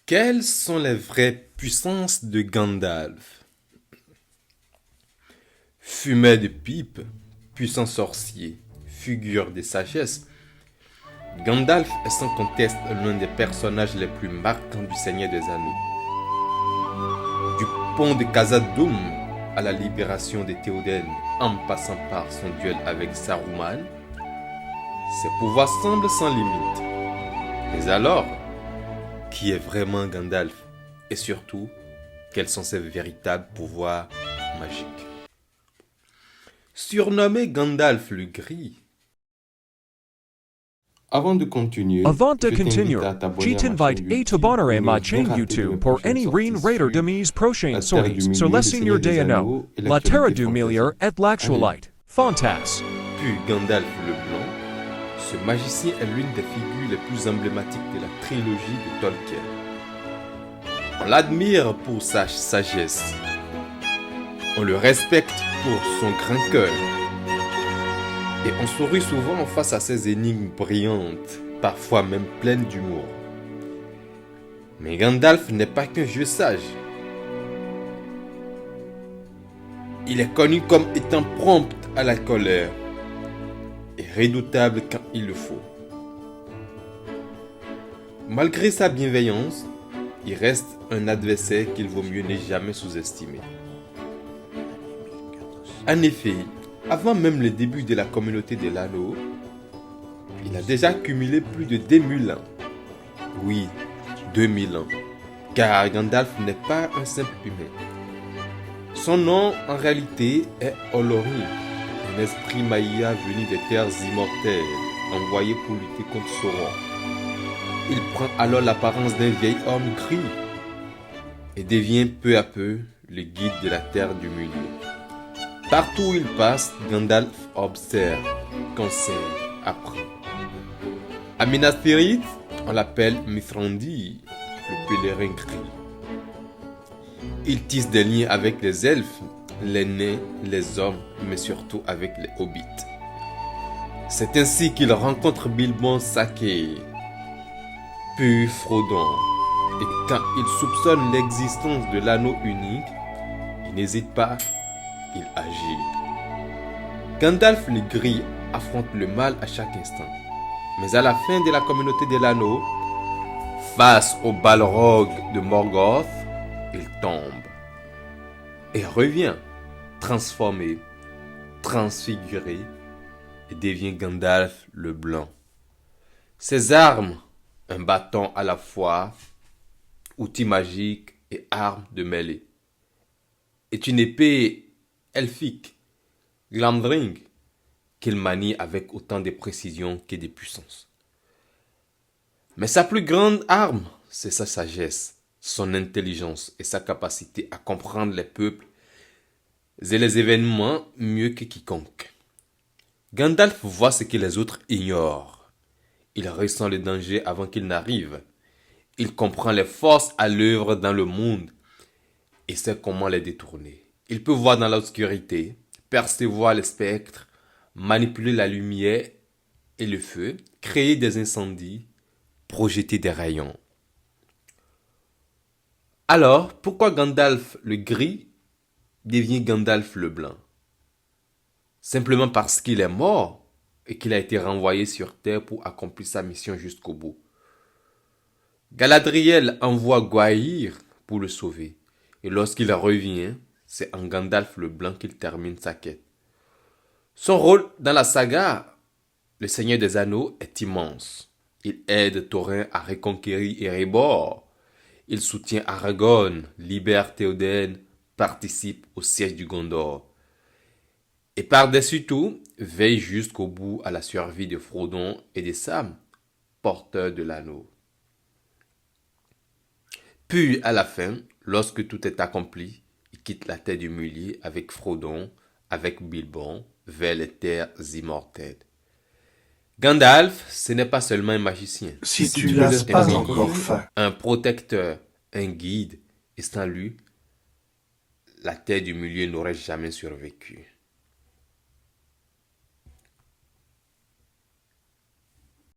Quelles sont les vraies puissances de Gandalf? Fumeur de pipe, puissant sorcier, figure de sagesse, Gandalf est sans conteste l'un des personnages les plus marquants du Seigneur des Anneaux. Du pont de Khazad-dûm à la libération de Théoden, en passant par son duel avec Saruman, ses pouvoirs semblent sans limite. Mais alors, qui est vraiment Gandalf? Et surtout, quels sont ses véritables pouvoirs magiques? Surnommé Gandalf le Gris. Avant de continuer, Avant de je t'invite continuer, à t'abonner je à ma t'invite chaîne à YouTube t'abonner à ma pour chaîne ne rien rater de YouTube mes pour prochaines any sorties Green Raider de sur mes prochaines La Terre du sorties sur Milieu, le le Seigneur Seigneur des des Anneaux, Anneaux et la Terre l'actualité du Milieu fantasy. et l'actualité. Fantas. Puis Gandalf le Blanc, ce magicien est l'une des figures les plus emblématiques de la trilogie de Tolkien. On l'admire pour sa sagesse. On le respecte pour son grand cœur. Et on sourit souvent face à ses énigmes brillantes, parfois même pleines d'humour. Mais Gandalf n'est pas qu'un vieux sage. Il est connu comme étant prompt à la colère et redoutable quand il le faut. Malgré sa bienveillance, il reste un adversaire qu'il vaut mieux ne jamais sous-estimer. En effet, avant même le début de la communauté de l'anneau, il a déjà cumulé plus de 2000 ans. Oui, 2000 ans. Car Gandalf n'est pas un simple humain. Son nom, en réalité, est Olorin, un esprit Maïa venu des terres immortelles, envoyé pour lutter contre Sauron. Il prend alors l'apparence d'un vieil homme gris et devient peu à peu le guide de la Terre du Milieu. Partout où il passe, Gandalf observe, conseille, apprend. À Minas Tirith, on l'appelle Mithrandi, le pèlerin gris. Il tisse des liens avec les elfes, les nains, les hommes, mais surtout avec les hobbits. C'est ainsi qu'il rencontre Bilbon Sake, puis Frodon. Et quand il soupçonne l'existence de l'anneau unique, il n'hésite pas, il agit. Gandalf le Gris affronte le mal à chaque instant. Mais à la fin de la communauté de l'anneau, face au Balrog de Morgoth, il tombe et revient transformé, transfiguré et devient Gandalf le Blanc. Ses armes, un bâton à la fois, outil magique et arme de mêlée, est une épée elfique, Glamdring, qu'il manie avec autant de précision que de puissance. Mais sa plus grande arme, c'est sa sagesse, son intelligence et sa capacité à comprendre les peuples et les événements mieux que quiconque. Gandalf voit ce que les autres ignorent. Il ressent le danger avant qu'il n'arrive. Il comprend les forces à l'œuvre dans le monde et sait comment les détourner. Il peut voir dans l'obscurité, percevoir les spectres, manipuler la lumière et le feu, créer des incendies, projeter des rayons. Alors, pourquoi Gandalf le Gris devient Gandalf le Blanc? Simplement parce qu'il est mort et qu'il a été renvoyé sur Terre pour accomplir sa mission jusqu'au bout. Galadriel envoie Gwaihir pour le sauver. Et lorsqu'il revient, c'est en Gandalf le Blanc qu'il termine sa quête. Son rôle dans la saga, le Seigneur des Anneaux, est immense. Il aide Thorin à reconquérir Erebor. Il soutient Aragorn, libère Théoden, participe au siège du Gondor. Et par-dessus tout, veille jusqu'au bout à la survie de Frodon et de Sam, porteurs de l'anneau. Puis, à la fin, lorsque tout est accompli, il quitte la terre du Milieu avec Frodon, avec Bilbon, vers les terres immortelles. Gandalf, ce n'est pas seulement un magicien. Si tu l'as pas encore fait. Un protecteur, un guide, et sans lui, la terre du Milieu n'aurait jamais survécu.